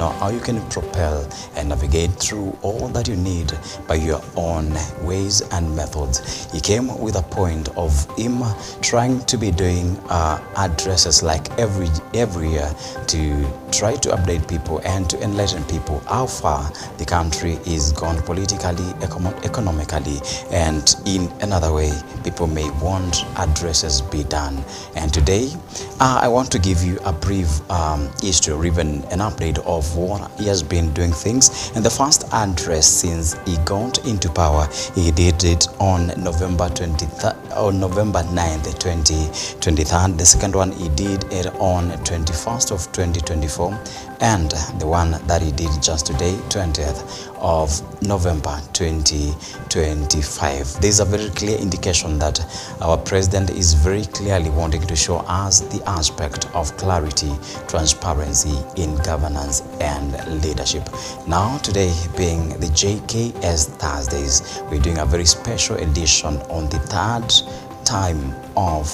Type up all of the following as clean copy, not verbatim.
Now, how you can propel and navigate through all that you need by your own ways and methods. He came with a point of him trying to be doing addresses like every year to try to update people and to enlighten people how far the country is gone politically, economically, and in another way people may want addresses be done. And today I want to give you a brief history or even an update of what he has been doing things. And the first address since he got into power, he did it on November 9th, 2023. The second one he did it on 21st of 2024, and the one that he did just today, 20th of November 2025. There's a very clear indication that our president is very clearly wanting to show us the aspect of clarity, transparency in governance and leadership. Now, today being the JKS Thursdays, we're doing a very special edition on the third time of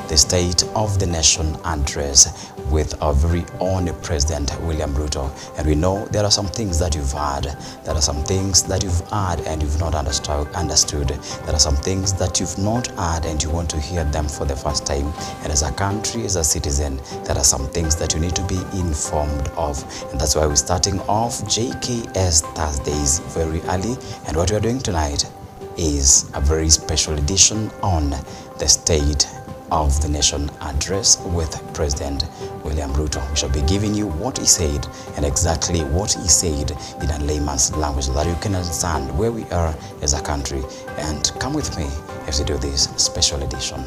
the State of the Nation address with our very own President William Ruto. And we know there are some things that you've heard, there are some things that you've heard and you've not understood. There are some things that you've not heard and you want to hear them for the first time. And as a country, as a citizen, there are some things that you need to be informed of. And that's why we're starting off JKS Thursdays very early. And what we're doing tonight is a very special edition on the State of the Nation address with President William Ruto. We shall be giving you what he said and exactly what he said in a layman's language so that you can understand where we are as a country. And come with me as we do this special edition.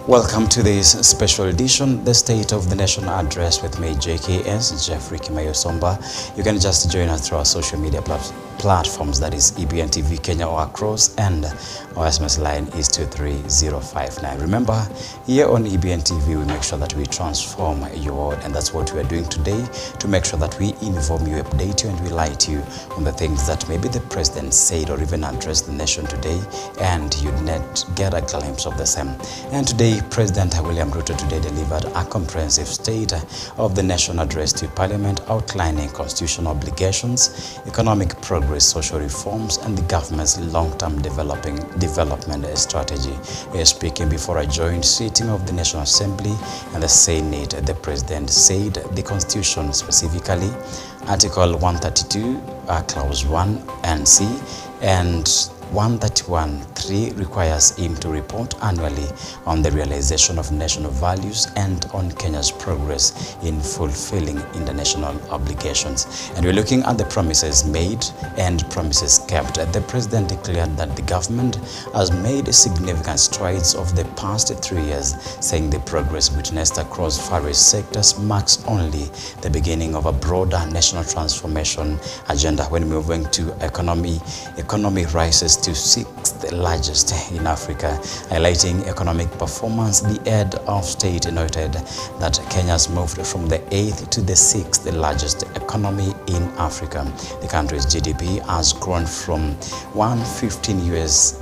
Welcome to this special edition, the State of the Nation address with me, JKS, Jeffrey KIMAIYU SOMBA. You can just join us through our social media platforms, that is EBN TV Kenya or across, and our SMS line is 23059. Remember, here on EBN TV, we make sure that we transform your world, and that's what we are doing today, to make sure that we inform you, update you, and we light you on the things that maybe the president said or even addressed the nation today, and you'd not get a glimpse of the same. And today, President William Ruto today delivered a comprehensive State of the Nation address to Parliament outlining constitutional obligations, economic progress, social reforms, and the government's long-term development strategy. Speaking before a joint sitting of the National Assembly and the Senate, the President said the Constitution, specifically Article 132, Clause 1 and C, and 131(3) requires him to report annually on the realization of national values and on Kenya's progress in fulfilling international obligations. And we're looking at the promises made and promises kept. The president declared that the government has made significant strides over the past 3 years, saying the progress witnessed across various sectors marks only the beginning of a broader national transformation agenda when moving to economy rises to 6th largest in Africa. Highlighting economic performance, the head of state noted that Kenya has moved from the 8th to the 6th largest economy in Africa. The country's GDP has grown from $115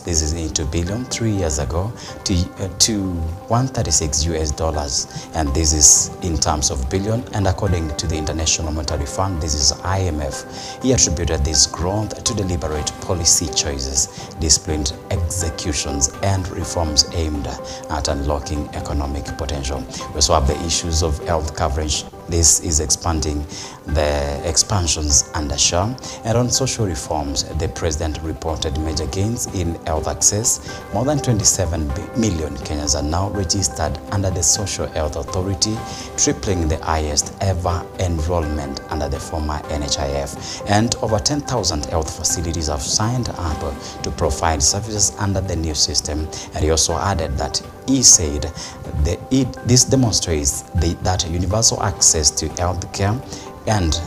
this is into billion 3 years ago, to $136, and this is in terms of billion. And according to the International Monetary Fund, this is IMF, he attributed this growth to deliberate policy choices, disciplined executions, and reforms aimed at unlocking economic potential. We also have the issues of health coverage. This is expanding the expansions under SHA. And on social reforms, the president reported major gains in health access. More than 27 million Kenyans are now registered under the Social Health Authority, tripling the highest ever enrollment under the former NHIF. And over 10,000 health facilities have signed up to provide services under the new system. And he also added that he said this demonstrates that universal access to health care and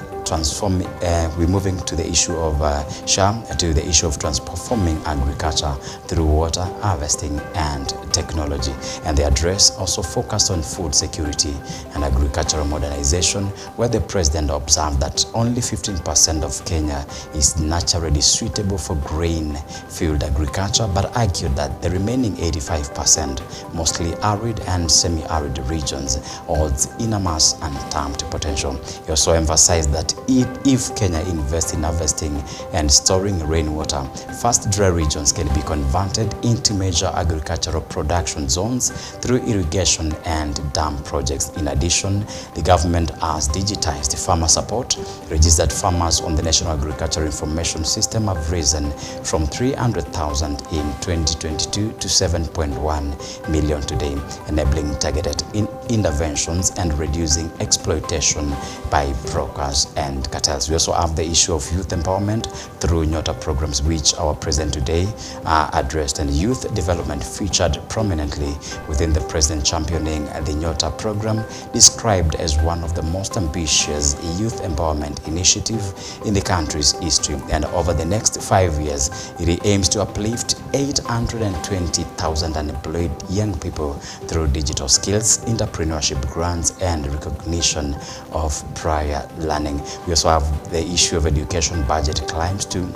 we're moving to the issue of SHA, to the issue of transforming agriculture through water harvesting and technology. And the address also focused on food security and agricultural modernization, where the president observed that only 15% of Kenya is naturally suitable for grain-field agriculture, but argued that the remaining 85%, mostly arid and semi-arid regions, holds enormous untapped potential. He also emphasized that if Kenya invests in harvesting and storing rainwater, fast dry regions can be converted into major agricultural production zones through irrigation and dam projects. In addition, the government has digitized farmer support. Registered farmers on the National Agricultural Information System have risen from 300,000 in 2022 to 7.1 million today, enabling targeted interventions and reducing exploitation by brokers and cartels. We also have the issue of youth empowerment through Nyota programs, which our president today addressed, and youth development featured prominently within the president championing the Nyota program, described as one of the most ambitious youth empowerment initiative in the country's history. And over the next 5 years, it aims to uplift 820,000 unemployed young people through digital skills, entrepreneurship grants, and recognition of prior learning. We also have the issue of education budget climbs to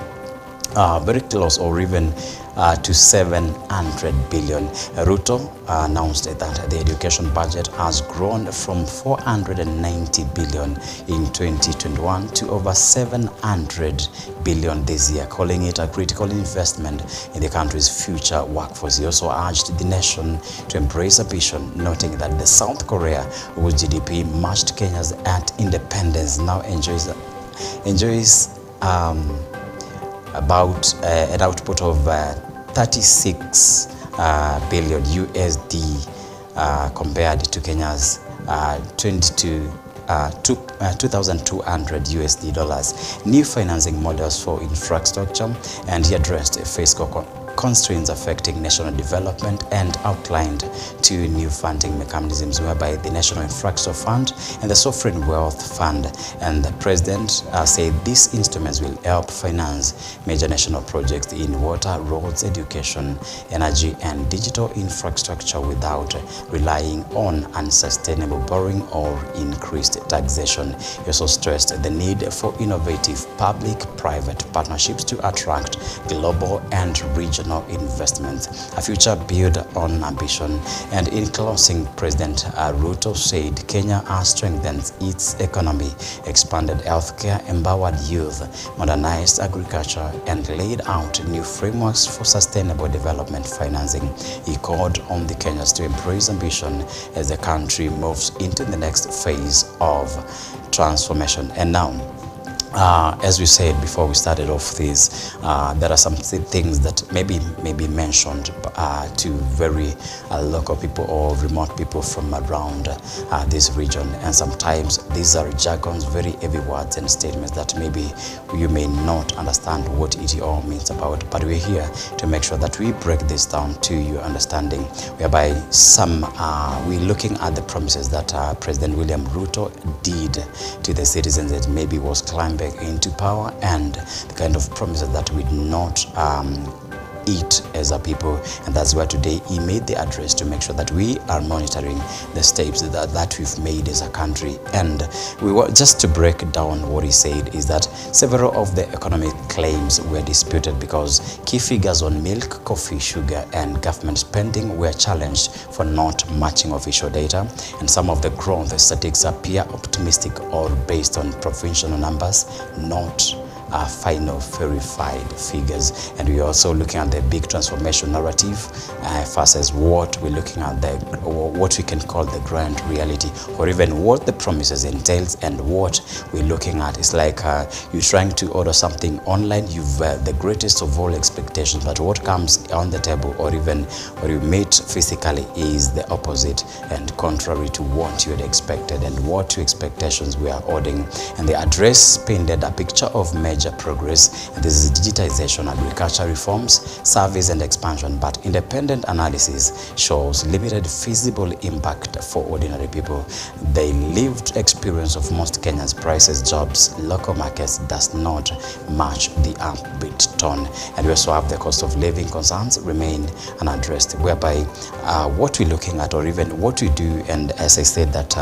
very close or even to 700 billion. Ruto announced that the education budget has grown from 490 billion in 2021 to over 700 billion this year, calling it a critical investment in the country's future workforce. He also urged the nation to embrace ambition, noting that the South Korea, whose GDP matched Kenya's at independence, now enjoys about an output of 36 billion USD compared to Kenya's 2,200 USD dollars. New financing models for infrastructure, and he addressed fiscal constraints affecting national development and outlined two new funding mechanisms, whereby the National Infrastructure Fund and the Sovereign Wealth Fund. And the president said these instruments will help finance major national projects in water, roads, education, energy, and digital infrastructure without relying on unsustainable borrowing or increased taxation. He also stressed the need for innovative public-private partnerships to attract global and regional investments, a future built on ambition. And in closing, President Ruto said Kenya has strengthened its economy, expanded healthcare, empowered youth, modernized agriculture, and laid out new frameworks for sustainable development financing. He called on the Kenyans to embrace ambition as the country moves into the next phase of transformation. And now, as we said before we started off this, there are some things that may be mentioned to very local people or remote people from around this region, and sometimes these are jargons, very heavy words and statements that maybe you may not understand what it all means about, but we're here to make sure that we break this down to your understanding, whereby we're looking at the promises that President William Ruto did to the citizens that maybe was climbing back into power, and the kind of promises that we did not eat as a people. And that's why today he made the address to make sure that we are monitoring the steps that we've made as a country. And we were just to break down what he said is that several of the economic claims were disputed because key figures on milk, coffee, sugar and government spending were challenged for not matching official data, and some of the growth statistics appear optimistic or based on provincial numbers, not final verified figures. And we're also looking at the big transformation narrative versus what we're looking at, what we can call the grand reality, or even what the promises entails and what we're looking at. It's like you're trying to order something online, you've the greatest of all expectations, but what comes on the table or even what you meet physically is the opposite and contrary to what you had expected and what your expectations were ordering. And the address painted a picture of major progress, and this is digitization, agriculture reforms, service and expansion, but independent analysis shows limited feasible impact for ordinary people. The lived experience of most Kenyans, prices, jobs, local markets does not match the upbeat tone. And we also have the cost of living concerns remain unaddressed, whereby what we're looking at or even what we do, and as I said that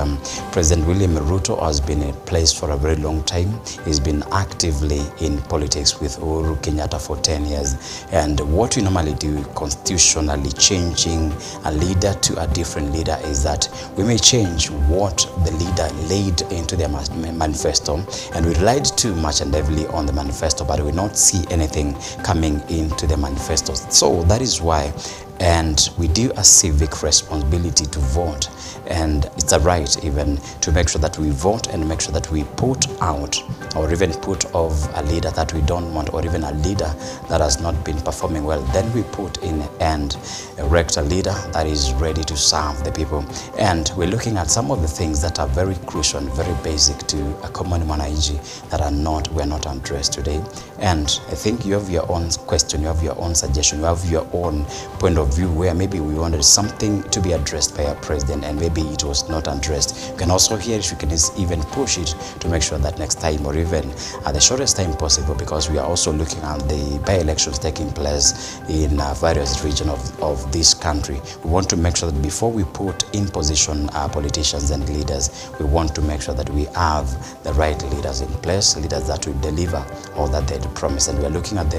President William Ruto has been in place for a very long time. He's been actively in politics with Uhuru Kenyatta for 10 years, and what we normally do constitutionally changing a leader to a different leader is that we may change what the leader laid into their manifesto, and we relied too much and heavily on the manifesto, but we not see anything coming into the manifesto. So that is why, and we do a civic responsibility to vote, and it's a right even to make sure that we vote and make sure that we put out or even put off a leader that we don't want, or even a leader that has not been performing well. Then we put in and erect a leader that is ready to serve the people. And we're looking at some of the things that are very crucial and very basic to a common mwananchi that were not addressed today. And I think you have your own question, you have your own suggestion, you have your own point of view where maybe we wanted something to be addressed by a president and maybe it was not addressed. You can also hear it, you can even push it to make sure that next time, or even at the shortest time possible, because we are also looking at the by-elections taking place in various regions of this country. We want to make sure that before we put in position our politicians and leaders, we want to make sure that we have the right leaders in place, leaders that will deliver all that they promise. And we are looking at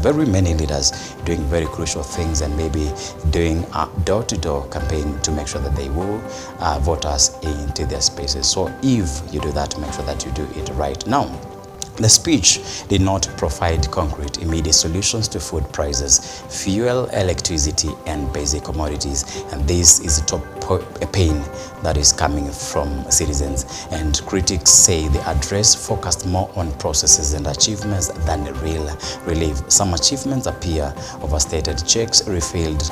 very many leaders doing very crucial things and maybe doing a door-to-door campaign to make sure that they will vote us into their spaces. So if you do that, make sure that you do it right. Now, the speech did not provide concrete, immediate solutions to food prices, fuel, electricity, and basic commodities. And this is a top pain that is coming from citizens. And critics say the address focused more on processes and achievements than real relief. Some achievements appear overstated, checks refilled,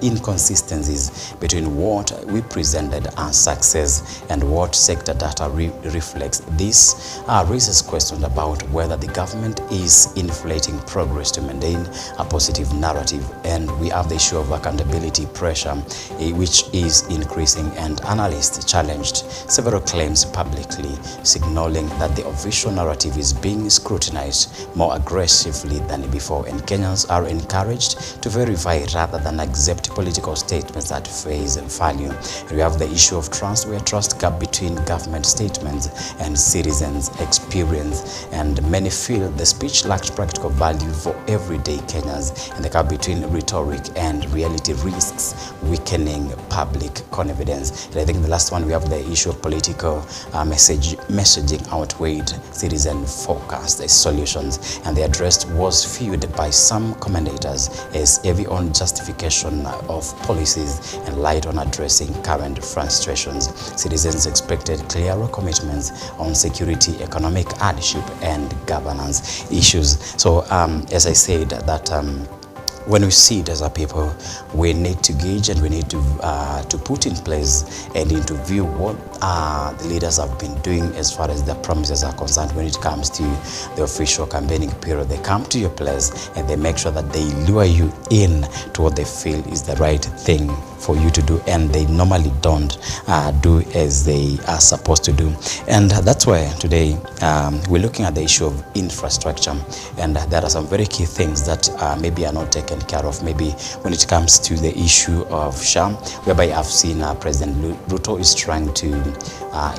inconsistencies between what we presented as success and what sector data reflects. This raises questions about whether the government is inflating progress to maintain a positive narrative. And we have the issue of accountability pressure, which is increasing, and analysts challenged several claims publicly, signaling that the official narrative is being scrutinized more aggressively than before, and Kenyans are encouraged to verify rather than accept political statements at face value. We have the issue of trust, where trust gap between government statements and citizens' experience, and many feel the speech lacks practical value for everyday Kenyans, and the gap between rhetoric and reality risks weakening public confidence. And I think the last one, we have the issue of political messaging outweighed citizen-focused solutions, and the address was viewed by some commentators as heavy on justification of policies and light on addressing current frustrations. Citizens expected clearer commitments on security, economic hardship, and governance issues. So as I said, that when we see it as a people, we need to gauge and we need to put in place and into view what the leaders have been doing as far as their promises are concerned. When it comes to the official campaigning period, they come to your place and they make sure that they lure you in to what they feel is the right thing for you to do, and they normally don't do as they are supposed to do. And that's why today we're looking at the issue of infrastructure, and there are some very key things that maybe are not taken care of, maybe when it comes to the issue of SHA, whereby I've seen President Ruto is trying to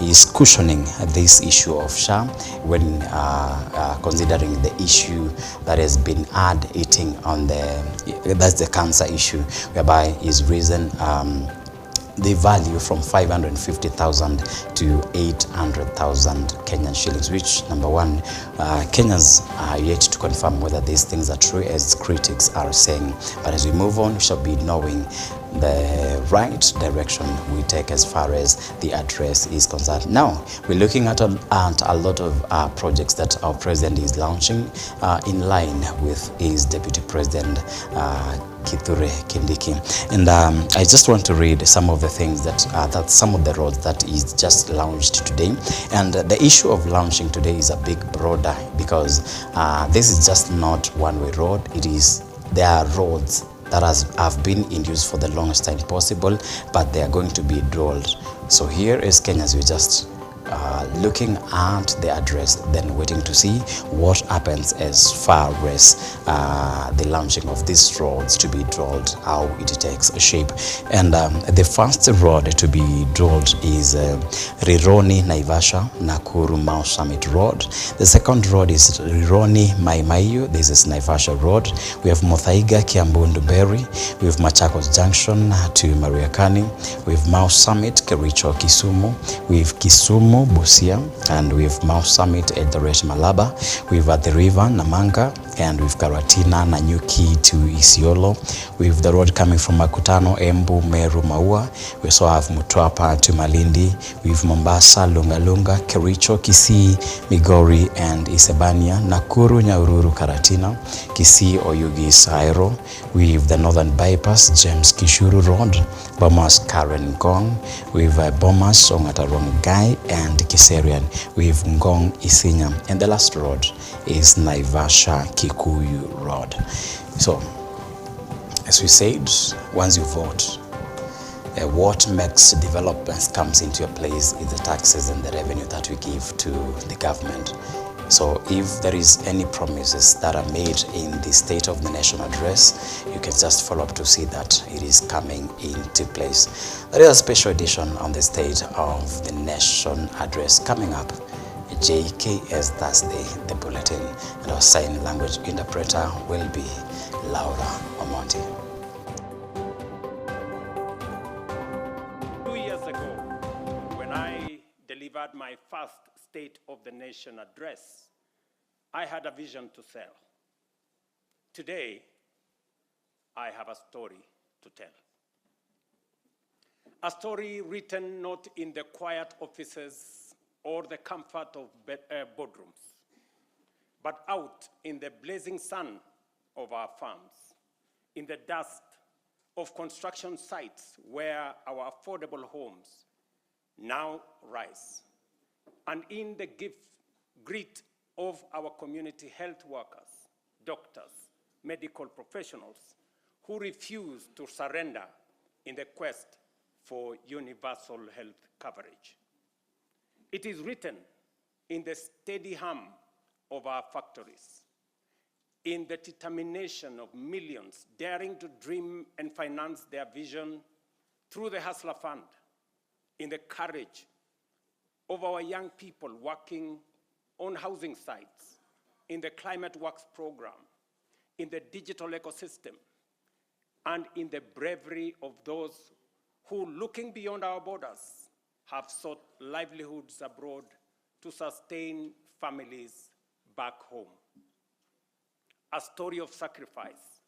is cushioning this issue of SHA when considering the issue that has been eating on that's the cancer issue, whereby is risen the value from 550,000 to 800,000 Kenyan shillings, which, number one, Kenyans are yet to confirm whether these things are true, as critics are saying. But as we move on, we shall be knowing the right direction we take as far as the address is concerned. Now, we're looking at a lot of projects that our president is launching in line with his deputy president, Kithure Kindiki. And I just want to read some of the things that some of the roads that is just launched today. And the issue of launching today is a big broader, because this is just not one-way road. There are roads that have been in use for the longest time possible, but they are going to be dulled. So here is Kenyans, we just looking at the address, then waiting to see what happens as far as the launching of these roads to be dulled, how it takes shape. And the first road to be dulled is Rironi Naivasha Nakuru Mau Summit Road. The second road is Rironi KIMAIYU. This is Naivasha Road. We have Muthaiga Kiambu Nduberi. We have Machakos Junction to Mariakani. We have Mau Summit Kericho Kisumu. We have Kisumu Busia, and we have Mau Summit Eldoret Malaba. We have the river Namanga, and we've Karatina Nanyuki to Isiolo. We have the road coming from Makutano, Embu, Meru, Maua. We also have Mutwapa to Malindi. We have Mombasa, Lungalunga, Kericho, Kisii, Migori, and Isebania. Nakuru, Nyahururu, Karatina, Kisii, Oyugi, Sairo. We have the Northern Bypass, James Kishuru Road, Bomas, Karen Ngong. We have Bomas, Ongatarongai, and Kiserian. We have Ngong, Isinya. And the last road is Naivasha Kikuyu Road. So, as we said, once you vote, what makes developments comes into your place is the taxes and the revenue that we give to the government. So if there is any promises that are made in the State of the Nation address, you can just follow up to see that it is coming into place. There is a special edition on the State of the Nation address coming up. JKS Thursday, the bulletin, and our sign language interpreter will be Laura Omonti. 2 years ago, when I delivered my first State of the Nation address, I had a vision to sell. Today, I have a story to tell. A story written not in the quiet offices or the comfort of boardrooms, but out in the blazing sun of our farms, in the dust of construction sites where our affordable homes now rise, and in the grit of our community health workers, doctors, medical professionals who refuse to surrender in the quest for universal health coverage. It is written in the steady hum of our factories, in the determination of millions daring to dream and finance their vision through the Hustler Fund, in the courage of our young people working on housing sites, in the Climate Works program, in the digital ecosystem, and in the bravery of those who, looking beyond our borders, have sought livelihoods abroad to sustain families back home. A story of sacrifice,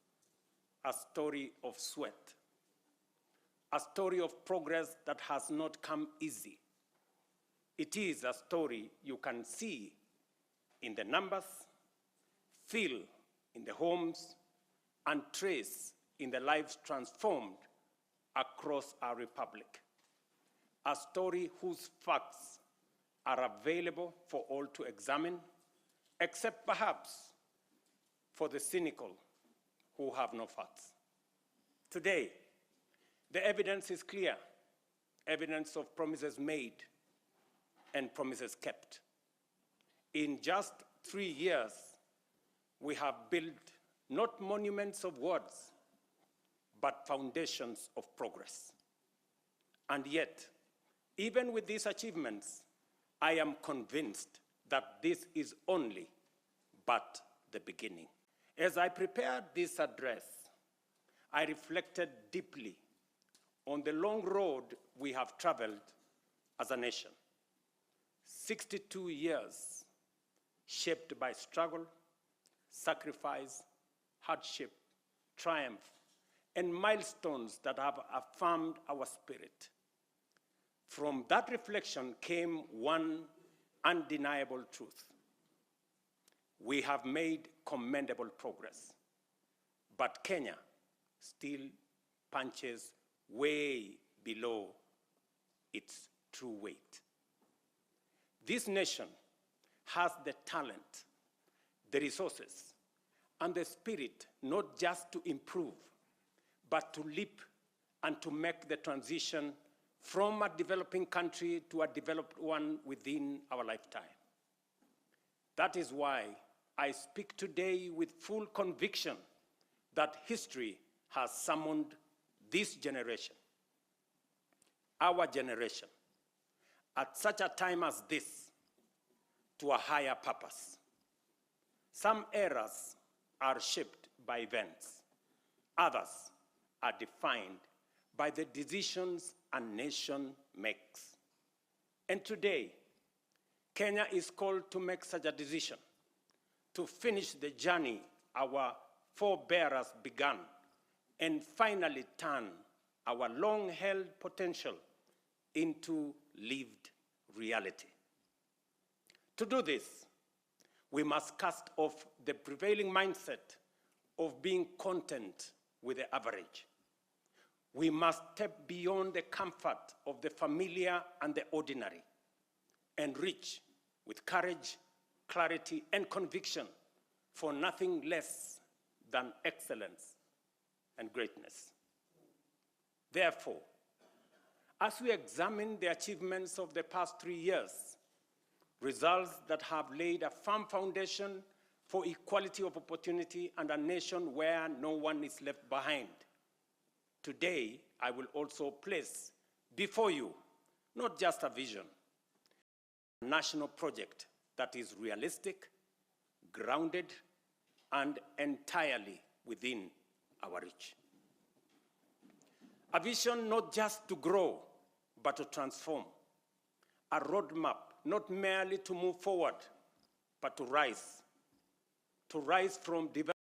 a story of sweat, a story of progress that has not come easy. It is a story you can see in the numbers, feel in the homes, and trace in the lives transformed across our republic. A story whose facts are available for all to examine, except perhaps for the cynical who have no facts. Today, The evidence is clear, evidence of promises made and promises kept. In just 3 years, we have built not monuments of words, but foundations of progress. And yet, even with these achievements, I am convinced that this is only but the beginning. As I prepared this address, I reflected deeply on the long road we have traveled as a nation. 62 years shaped by struggle, sacrifice, hardship, triumph, and milestones that have affirmed our spirit. From that reflection came one undeniable truth. We have made commendable progress, but Kenya still punches way below its true weight. This nation has the talent, the resources, and the spirit not just to improve, but to leap and to make the transition from a developing country to a developed one within our lifetime. That is why I speak today with full conviction that history has summoned this generation, our generation, at such a time as this, to a higher purpose. Some eras are shaped by events. Others are defined by the decisions a nation makes. And today, Kenya is called to make such a decision, to finish the journey our forebears began, and finally turn our long-held potential into lived reality. To do this, we must cast off the prevailing mindset of being content with the average. We must step beyond the comfort of the familiar and the ordinary and reach with courage, clarity, and conviction for nothing less than excellence and greatness. Therefore, as we examine the achievements of the past 3 years, results that have laid a firm foundation for equality of opportunity and a nation where no one is left behind, today, I will also place before you not just a vision, a national project that is realistic, grounded, and entirely within our reach. A vision not just to grow, but to transform. A roadmap not merely to move forward, but to rise from development.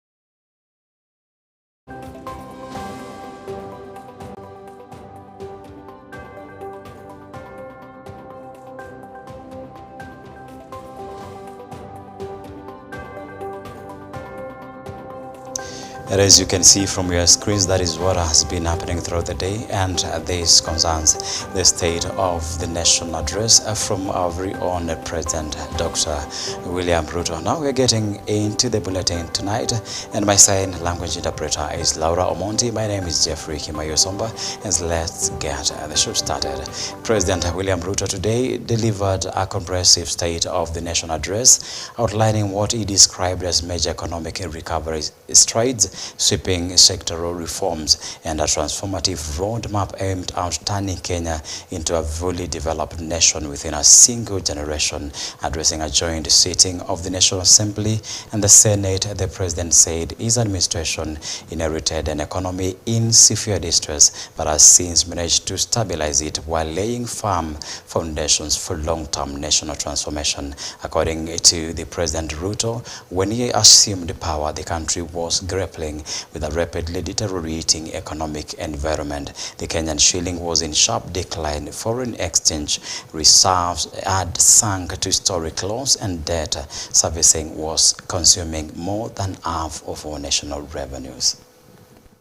And as you can see from your screens, that is what has been happening throughout the day, and this concerns the State of the Nation address from our very own President, Dr. William Ruto. Now we're getting into the bulletin tonight, and my sign language interpreter is Laura Omonti. My name is Jeffrey KIMAIYU SOMBA, and let's get the show started. President William Ruto today delivered a comprehensive State of the Nation address, outlining what he described as major economic recovery strides, sweeping sectoral reforms, and a transformative roadmap aimed at turning Kenya into a fully developed nation within a single generation. Addressing a joint sitting of the National Assembly and the Senate, the President said his administration inherited an economy in severe distress, but has since managed to stabilize it while laying firm foundations for long-term national transformation. According to the President Ruto, when he assumed power, the country was grappling with a rapidly deteriorating economic environment. The Kenyan shilling was in sharp decline. Foreign exchange reserves had sunk to historic lows, and debt servicing was consuming more than half of our national revenues.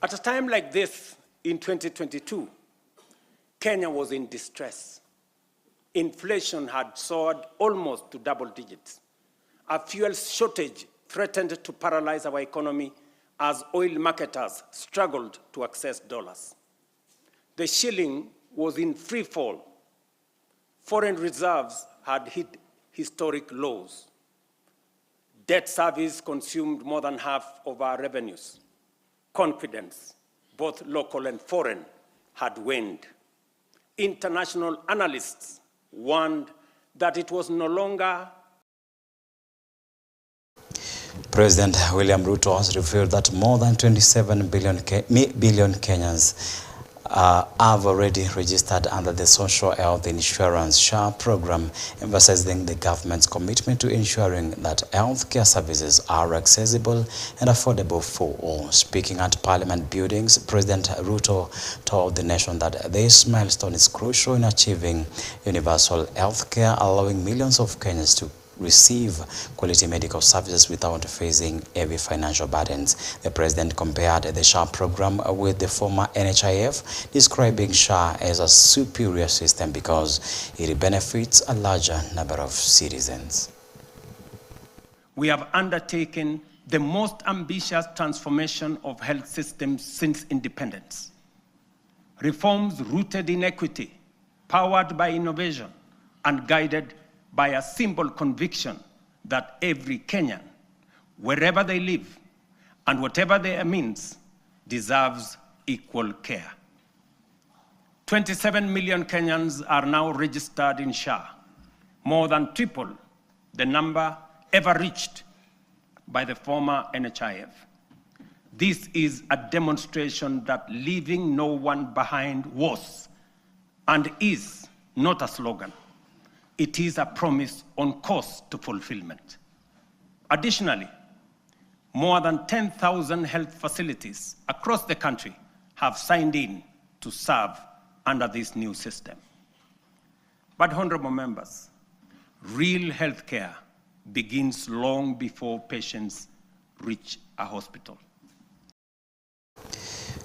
At a time like this, in 2022, Kenya was in distress. Inflation had soared almost to double digits. A fuel shortage threatened to paralyze our economy as oil marketers struggled to access dollars. the shilling was in free fall. Foreign reserves had hit historic lows. Debt service consumed more than half of our revenues. Confidence, both local and foreign, had waned. International analysts warned that it was no longer. President William Ruto has revealed that more than 27 billion Kenyans have already registered under the Social Health Insurance SHA program, emphasizing the government's commitment to ensuring that health care services are accessible and affordable for all. Speaking at Parliament buildings, President Ruto told the nation that this milestone is crucial in achieving universal health care, allowing millions of Kenyans to receive quality medical services without facing heavy financial burdens. The president compared the SHA program with the former NHIF, describing SHA as a superior system because it benefits a larger number of citizens. We have undertaken the most ambitious transformation of health systems since independence. Reforms rooted in equity, powered by innovation, and guided by a simple conviction that every Kenyan, wherever they live and whatever their means, deserves equal care. 27 million Kenyans are now registered in SHA, more than triple the number ever reached by the former NHIF. This is a demonstration that leaving no one behind was and is not a slogan. It is a promise on course to fulfillment. Additionally, more than 10,000 health facilities across the country have signed in to serve under this new system. But honorable members, real health care begins long before patients reach a hospital.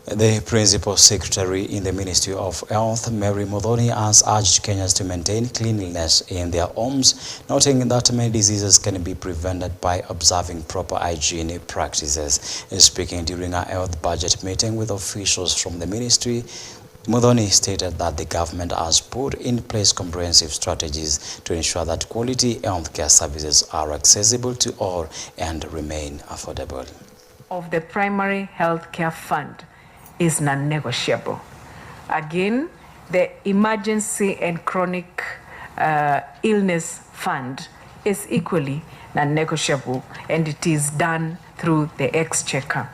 The Principal Secretary in the Ministry of Health, Mary Muthoni, has urged Kenyans to maintain cleanliness in their homes, noting that many diseases can be prevented by observing proper hygiene practices. Speaking during a health budget meeting with officials from the ministry, Muthoni stated that the government has put in place comprehensive strategies to ensure that quality healthcare services are accessible to all and remain affordable. Of the Primary Healthcare Fund is non-negotiable. Again, the Emergency and Chronic Illness Fund is equally non-negotiable, and it is done through the Exchequer.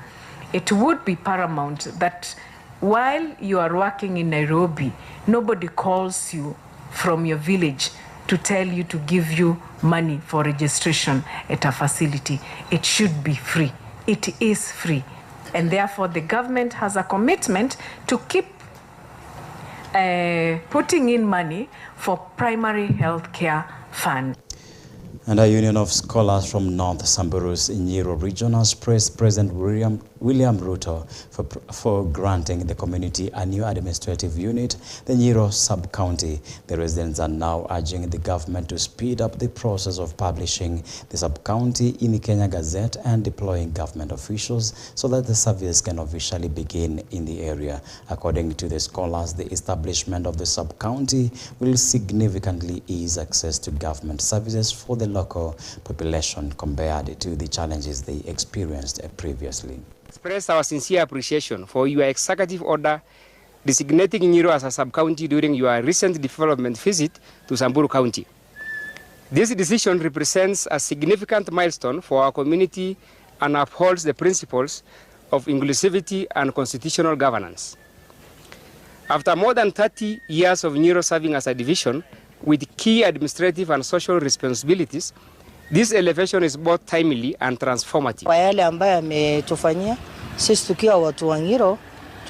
It would be paramount that while you are working in Nairobi, nobody calls you from your village to tell you to give you money for registration at a facility. It should be free. It is free. And therefore, the government has a commitment to keep putting in money for primary health care fund. And a union of scholars from North Samburu's Nyiro region has praised President William Ruto for granting the community a new administrative unit, the Nyiro sub-county. The residents are now urging the government to speed up the process of publishing the sub-county in the Kenya Gazette and deploying government officials so that the service can officially begin in the area. According to the scholars, the establishment of the sub-county will significantly ease access to government services for the local population compared to the challenges they experienced previously. Express our sincere appreciation for your executive order designating Nyiro as a sub-county during your recent development visit to Samburu County. This decision represents a significant milestone for our community and upholds the principles of inclusivity and constitutional governance. After more than 30 years of Nyiro serving as a division with key administrative and social responsibilities, this elevation is both timely and transformative. Kwa yale ambayo ametufanyia, sisi tukiwa watu wa Nyiro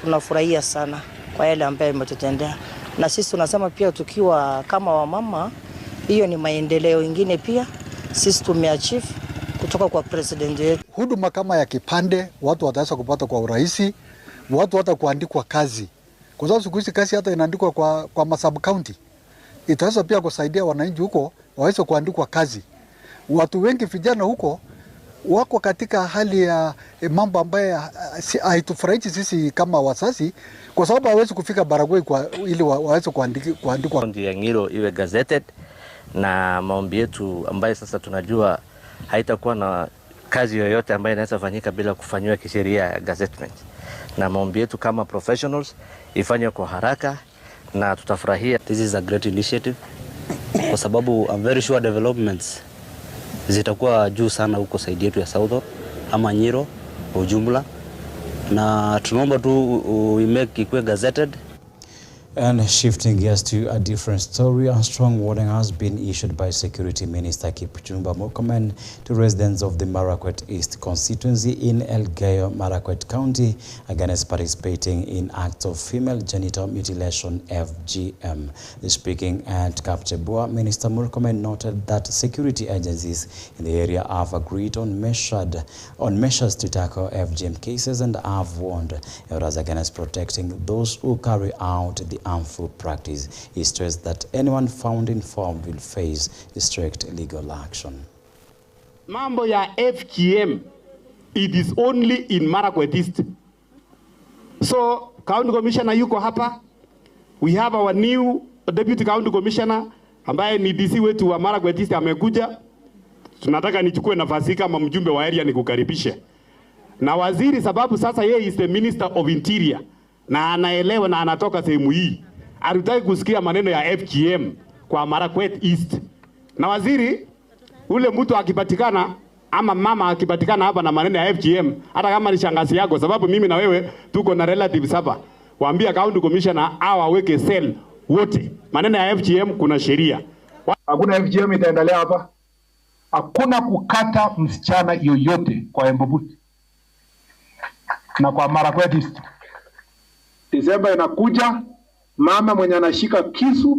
tunafurahia sana kwa yale ambayo ametutendea. Na sisi tunasema pia tukiwa kama wamama, hiyo ni maendeleo ingine pia sisi tumeachieve kutoka kwa president wetu. Huduma kama ya kipande watu wataweza kupata kwa urahisi, watu hata kuandikwa kazi. Kwa sababu siku hizi kazi hata inaandikwa kwa masub county. Itaweza pia kusaidia wananchi huko waweze kuandikwa kazi. Watu wengi vijana huko wako katika hali ya mambo ambaye haitufurahishi sisi kama wazazi, kwa sababu hawezi kufika Baragoi ili waweze kuandikwa. Kaunti ya Ngiro iwe gazetted, na maombi yetu ambaye sasa tunajua haitakuwa na kazi yoyote ambayo inaweza fanyika bila kufanywa kisheria gazettement. Na maombi yetu kama professionals ifanywe kwa haraka na tutafurahia. This is a great initiative kwa sababu I'm very sure developments zitakuwa juu sana huko side yetu ya South ama Nyiro kwa ujumla, na tunaomba tu we make ikuwe gazetted. And shifting gears to a different story, a strong warning has been issued by Security Minister Kipchumba Murkomen to residents of the Marakwet East constituency in Elgeyo Marakwet County against participating in acts of female genital mutilation (FGM). Speaking at Kapchebua, Minister Murkomen noted that security agencies in the area have agreed on measures to tackle FGM cases and have warned areas against protecting those who carry out the harmful practice. He stressed that anyone found informed will face strict legal action. Mambo ya FGM, it is only in Marakwet East. So, County Commissioner yuko hapa. We have our new Deputy County Commissioner ambaye ni DC wetu wa Marakwet East amekuja. Tunataka nichukue nafasi kama mjumbe wa area nikukaribishe. Na waziri sababu sasa yeye is the Minister of Interior na anaelewa na anatoka sehemu hii. Hatutaki kusikia maneno ya FGM kwa Marakwet East. Na waziri, ule mtu akipatikana ama mama akipatikana hapa na maneno ya FGM, hata kama ni shangazi yako, sababu mimi na wewe tuko na relatives hapa, waambia County Commissioner aweke cell wote. Maneno ya FGM kuna sheria. Hakuna FGM itaendelea hapa. Hakuna kukata msichana yoyote kwa Embobuti na kwa Marakwet East. Disemba inakuja, mama mwenye anashika kisu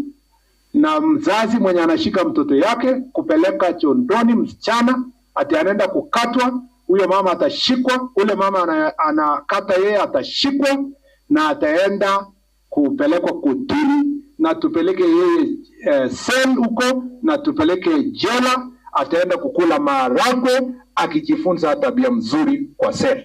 na mzazi mwenye anashika mtoto yake kupeleka chondoni msichana ati anaenda kukatwa, huyo mama atashikwa, ule mama anakata yeye atashikwa na ataenda kupelekwa kotini na tupeleke yeye sel huko na tupeleke jela, ataenda kukula maharagwe akijifunza tabia mzuri kwa sel.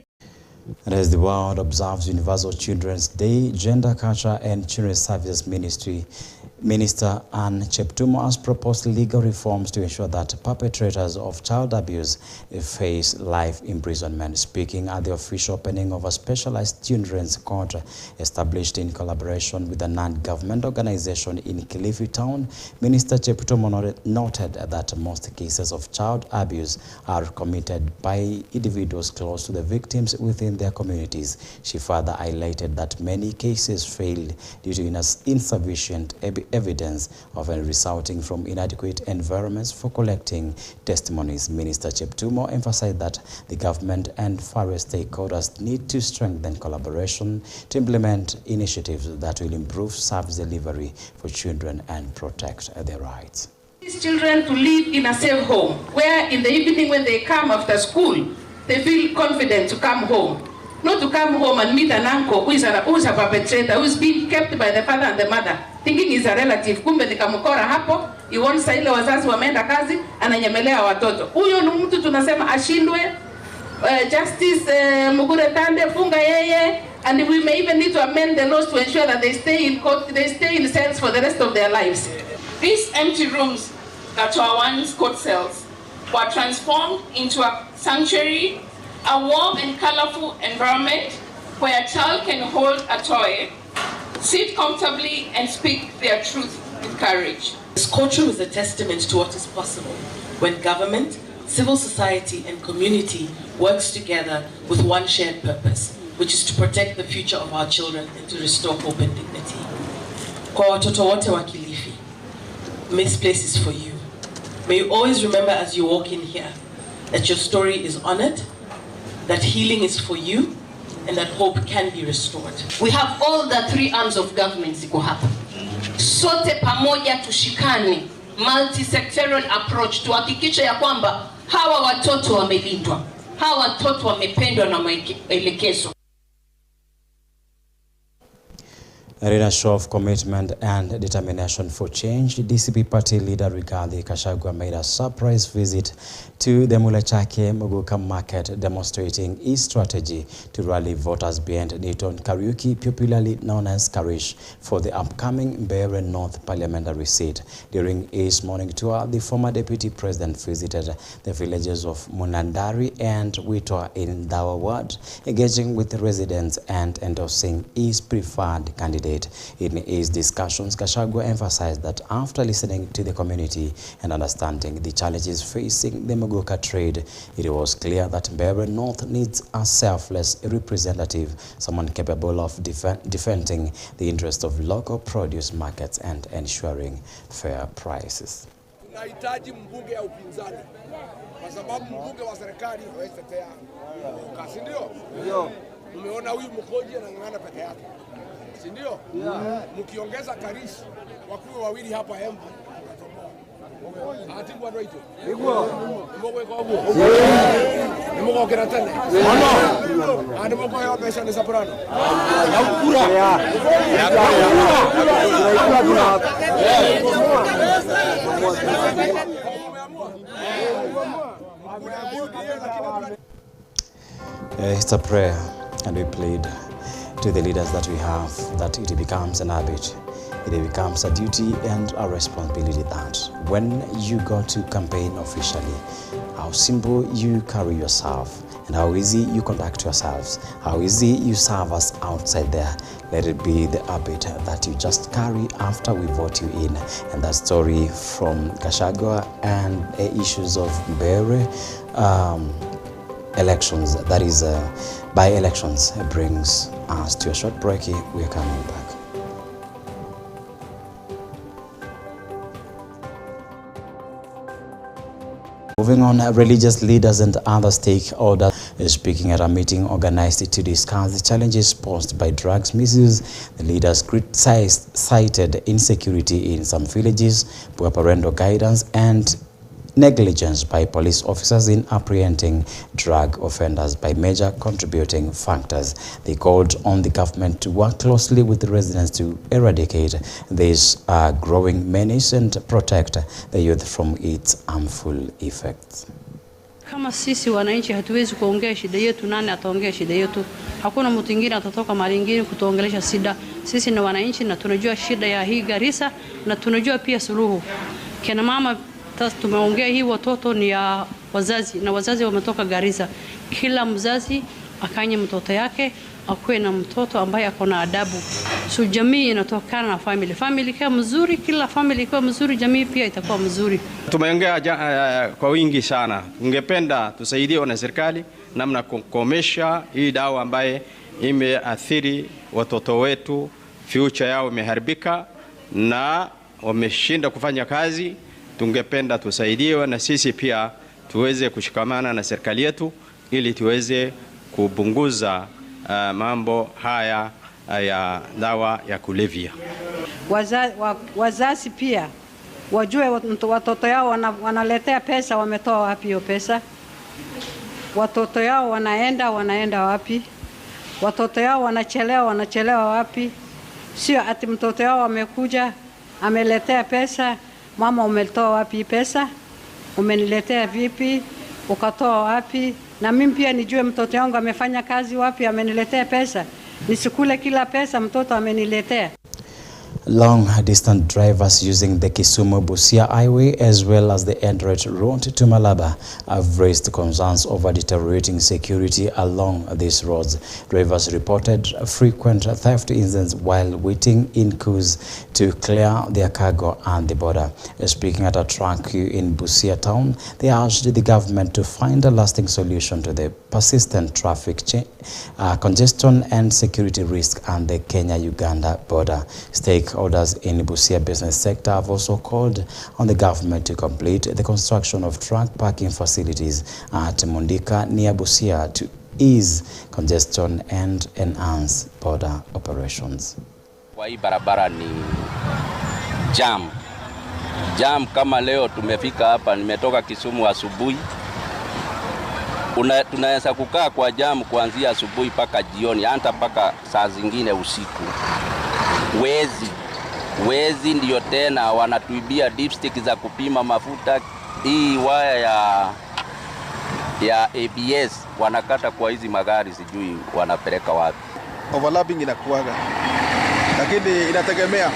And as the world observes Universal Children's Day, Gender, Culture and Children's Services Minister Ann Cheptumo has proposed legal reforms to ensure that perpetrators of child abuse face life imprisonment. Speaking at the official opening of a specialized children's court established in collaboration with a non-government organization in Kilifi Town, Minister Cheptumo noted that most cases of child abuse are committed by individuals close to the victims within their communities. She further highlighted that many cases failed due to insufficient evidence, often resulting from inadequate environments for collecting testimonies. Minister Cheptumo emphasized that the government and various stakeholders need to strengthen collaboration to implement initiatives that will improve service delivery for children and protect their rights. These children to live in a safe home, where in the evening when they come after school, they feel confident to come home. Not to come home and meet an uncle who is a perpetrator, who is being kept by the father and the mother, thinking he's a relative. Kumbe nikamkora hapo, iwonsa ile wazazi wameenda kazi, ananyemelea watoto. Huyo ni mtu tunasema ashindwe, justice Mugure Tande, funga yeye, and we may even need to amend the laws to ensure that they stay in court, they stay in cells for the rest of their lives. These empty rooms that were once court cells were transformed into a sanctuary, a warm and colorful environment where a child can hold a toy, sit comfortably and speak their truth with courage. This courtroom is a testament to what is possible when government, civil society and community works together with one shared purpose, which is to protect the future of our children and to restore hope and dignity. Kwa watoto wote wa Kilifi, this place is for you. May you always remember as you walk in here that your story is honored, that healing is for you, and that hope can be restored. We have all the three arms of government ziko hapa. Sote pamoja tushikane, multi-sectorial approach, tuhakikishe ya kwamba hawa watoto wamelindwa, hawa watoto wamependwa na maelekezo. In a show of commitment and determination for change, DCP party leader Rigathi Gachagua made a surprise visit to the Mulechake Muguka market, demonstrating his strategy to rally voters behind Newton Kariuki, popularly known as Karish, for the upcoming Mbeere North parliamentary seat. During his morning tour, the former deputy president visited the villages of Munandari and Witwa in Dawa ward, engaging with residents and endorsing his preferred candidate. In his discussions, Gachagua emphasized that after listening to the community and understanding the challenges facing the Muguka trade, it was clear that Mbeere North needs a selfless representative, someone capable of defending the interest of local produce markets and ensuring fair prices. Tunahitaji mbunge ya upinzani kwa sababu mbunge wa serikali hawezi tetea kasi, ndio? Ndio. Umeona huyu mkoje anang'ang'ana peke yake. Si ndio? Mkiongeza Karish wakuwe wawili hapa Embu. Atibu ndo ito. Igwo. Mbogwe kwa huo. Mbogwe kira tena. Ano. Andi mbogwe ya pesa ni soprano. Ya ukura. Ya It's a prayer, and we plead to the leaders that we have that it becomes an habit, it becomes a duty and a responsibility that when you go to campaign officially, how simple you carry yourself and how easy you conduct yourselves, how easy you serve us outside there. Let it be the habit that you just carry after we vote you in. And that story from Gachagua and issues of Mbeere elections, that is by-elections, brings us to a short break. We are coming back. Moving on, religious leaders and other stakeholders speaking at a meeting organized to discuss the challenges posed by drugs misuse. The leaders cited insecurity in some villages, poor parental guidance, and negligence by police officers in apprehending drug offenders by major contributing factors. They called on the government to work closely with the residents to eradicate this growing menace and protect the youth from its harmful effects. Kama sisi wananchi hatuwezi kuongea shida yetu, nani ataongea shida yetu? Hakuna mtu mwingine atatoka mahali ingine kutuongelesha shida. Sisi ni wananchi na tunajua shida ya hii Garissa na tunajua pia suluhu. Kina mama tumeongea hii watoto ni ya wazazi na wazazi wametoka Garissa. Kila mzazi akanye mtoto yake akuwe na mtoto ambaye akona adabu. So jamii inatokana na family. Family ikiwa mzuri, kila family ikiwa mzuri, jamii pia itakuwa mzuri. Tumeongea kwa wingi sana. Ungependa tusaidiwe na serikali namna kukomesha hii dawa ambaye imeathiri watoto wetu, future yao imeharibika na wameshinda kufanya kazi. Tungependa tusaidiwe na sisi pia tuweze kushikamana na serikali yetu ili tuweze kupunguza mambo haya ya dawa ya kulevya. Wazazi pia wajue watoto yao wanaletea pesa, wametoa wapi hiyo pesa? Watoto yao wanaenda wapi? Watoto yao wanachelewa wapi? Sio ati mtoto yao amekuja ameletea pesa, mama umetoa wapi pesa? Umeniletea vipi? Ukatoa wapi? Na mimi pia nijue mtoto wangu amefanya kazi wapi, ameniletea pesa. Nisikule kila pesa mtoto ameniletea. Long-distance drivers using the Kisumu-Busia highway as well as the Eldoret road to Malaba have raised concerns over deteriorating security along these roads. Drivers reported frequent theft incidents while waiting in queues to clear their cargo at the border. Speaking at a truck queue in Busia town, they urged the government to find a lasting solution to the persistent traffic congestion and security risk at the Kenya-Uganda border. Stakeholders in Busia business sector have also called on the government to complete the construction of truck parking facilities at Mundika near Busia to ease congestion and enhance border operations. Kwa hii barabara ni jam kama leo tumefika hapa, nimetoka Kisumu asubuhi. Tunaweza kukaa kwa jam kuanzia asubuhi mpaka jioni, hata mpaka saa zingine usiku. wezi ndio tena wanatuibia dipstick za kupima mafuta. Hii waya ya ABS wanakata kwa hizi magari, sijui wanapeleka wapi. Overlapping inakuaga, lakini inategemea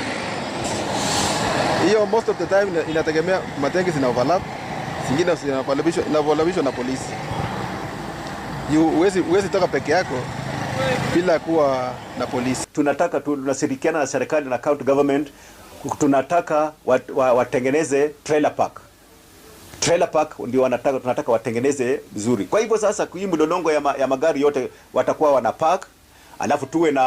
hiyo, most of the time inategemea matengi zina overlap, zingine zinavalabishwa na polisi. Huwezi toka peke yako bila kuwa na polisi. Tunashirikiana na serikali na county government, tunataka watengeneze trailer park. Trailer park ndio tunataka watengeneze vizuri. Kwa hivyo sasa hii mlolongo ya magari yote watakuwa wana park, alafu tuwe na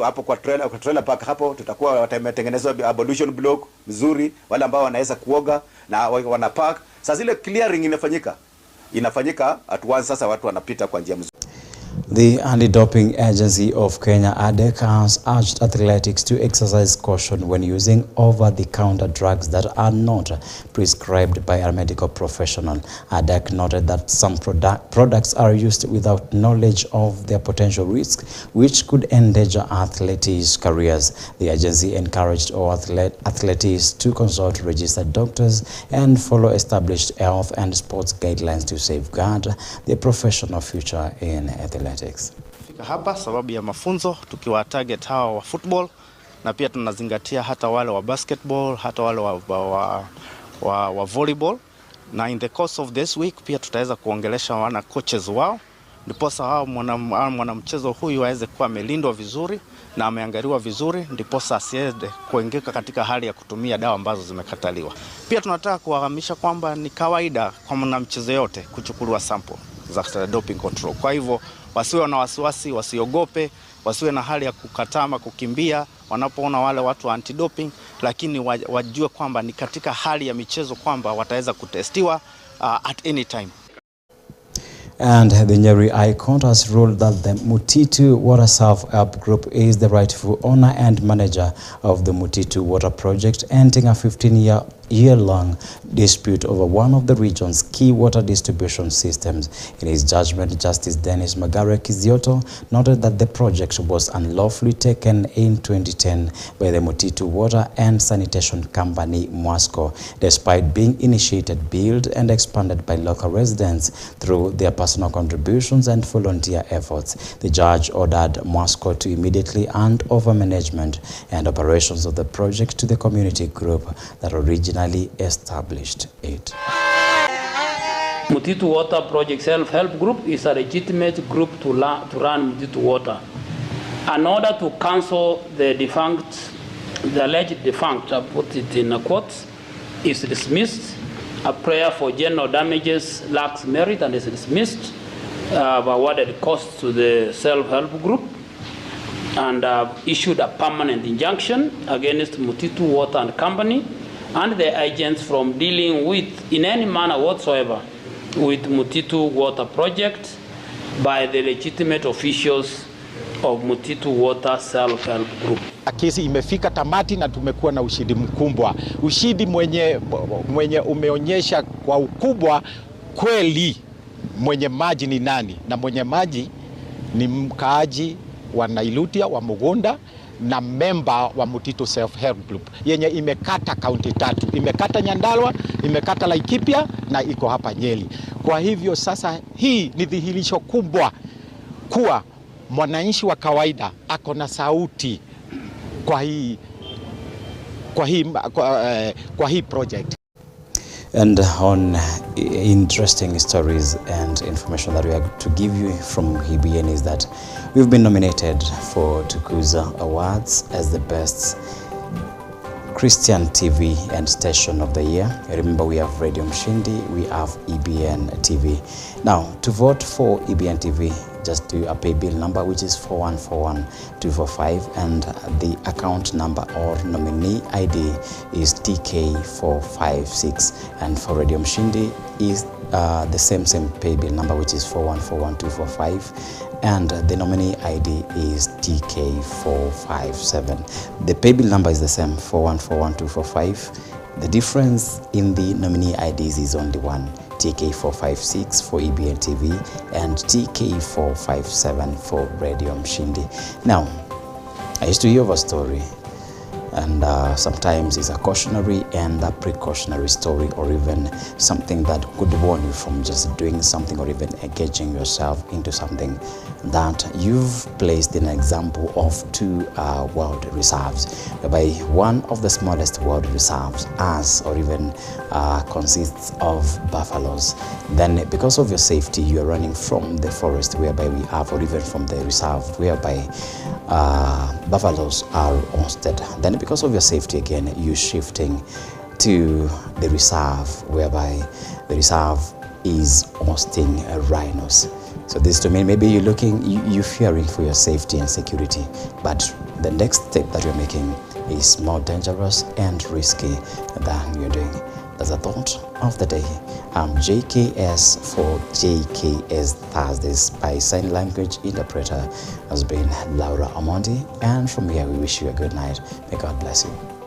hapo kwa trailer park hapo tutakuwa wametengenezwa abolition block mzuri, wale ambao wanaweza kuoga na wana park. Sasa ile clearing inafanyika at once, sasa watu wanapita kwa njia mzuri. The Anti-Doping Agency of Kenya, ADEC, has urged athletics to exercise caution when using over-the-counter drugs that are not prescribed by a medical professional. ADEC noted that some products are used without knowledge of their potential risks, which could endanger athletes' careers. The agency encouraged all athletes to consult registered doctors and follow established health and sports guidelines to safeguard their professional future in athletics. Fika hapa sababu ya mafunzo, tukiwa target hawa wa football, na pia tunazingatia hata wale wa basketball, hata wale wa volleyball, na in the course of this week pia tutaweza kuongelesha wana coaches wao, ndiposa hao mwanamchezo huyu aweze kuwa amelindwa vizuri na ameangaliwa vizuri, ndiposa asiende kuingika katika hali ya kutumia dawa ambazo zimekataliwa. Pia tunataka kuwahamisha kwamba ni kawaida kwa mwanamchezo yote kuchukuliwa sample za doping control. Kwa hivyo wasiwe na wasiwasi, wasiogope, wasiwe na hali ya kukatama, kukimbia wanapoona wale watu wa anti-doping, lakini wajue kwamba ni katika hali ya michezo kwamba wataweza kutestiwa at any time. And the Nyeri High Court has ruled that the Mutitu Water Self-Help Group is the rightful owner and manager of the Mutitu Water Project, ending a 15-year-long dispute over one of the region's key water distribution systems. In his judgment, Justice Dennis Magare Kizioto noted that the project was unlawfully taken in 2010 by the Mutitu Water and Sanitation Company, Mwasco, despite being initiated, built, and expanded by local residents through their personal contributions and volunteer efforts. The judge ordered Mwasco to immediately hand over management and operations of the project to the community group that originally established it. Mutitu Water Project Self-Help Group is a legitimate group to run Mutitu Water. In order to cancel the alleged defunct, I put it in a quote, is dismissed. A prayer for general damages lacks merit and is dismissed. Awarded costs to the self-help group and issued a permanent injunction against Mutitu Water and Company and the agents from dealing with, in any manner whatsoever, with Mutitu Water Project by the legitimate officials of Mutitu Water Self-Help Group. Kesi imefika tamati na tumekuwa na ushindi mkubwa. Ushindi mwenye umeonyesha kwa ukubwa kweli mwenye maji ni nani, na mwenye maji ni mkaaji wa Nailutia wa Mugonda na memba wa Mutitu Self-Help Group yenye imekata kaunti 3. Imekata Nyandarua, imekata Laikipia na iko hapa Nyeri. Kwa hivyo sasa hii ni dhihirisho kubwa kuwa mwananchi wa kawaida ako na sauti kwa hii project. And on interesting stories and information that we are to give you from EBN is that we've been nominated for Tukuza Awards as the best Christian TV and station of the year. Remember, we have Radio Mshindi, we have EBN TV. Now, to vote for EBN TV, just do a pay bill number, which is 4141245, and the account number or nominee ID is TK456. And for Radio Mshindi is the same pay bill number, which is 4141245, and the nominee ID is TK457. The pay bill number is the same, 4141245. The difference in the nominee IDs is only one, TK456 for EBN TV and TK457 for Radio Mshindi. Now, I used to hear of a story and sometimes it's a cautionary and a precautionary story, or even something that could warn you from just doing something or even engaging yourself into something that you've placed in an example of 2 world reserves, whereby one of the smallest world reserves has or even consists of buffaloes. Then because of your safety, you are running from the forest whereby we have, or even from the reserve whereby buffaloes are hosted. Then because of your safety again, you're shifting to the reserve whereby the reserve is hosting rhinos. So this to me, maybe you're fearing for your safety and security, but the next step that you're making is more dangerous and risky than you're doing. That's a thought of the day. I'm JKS for JKS Thursdays by Sign Language Interpreter has been Laura Amondi, and from here we wish you a good night. May God bless you.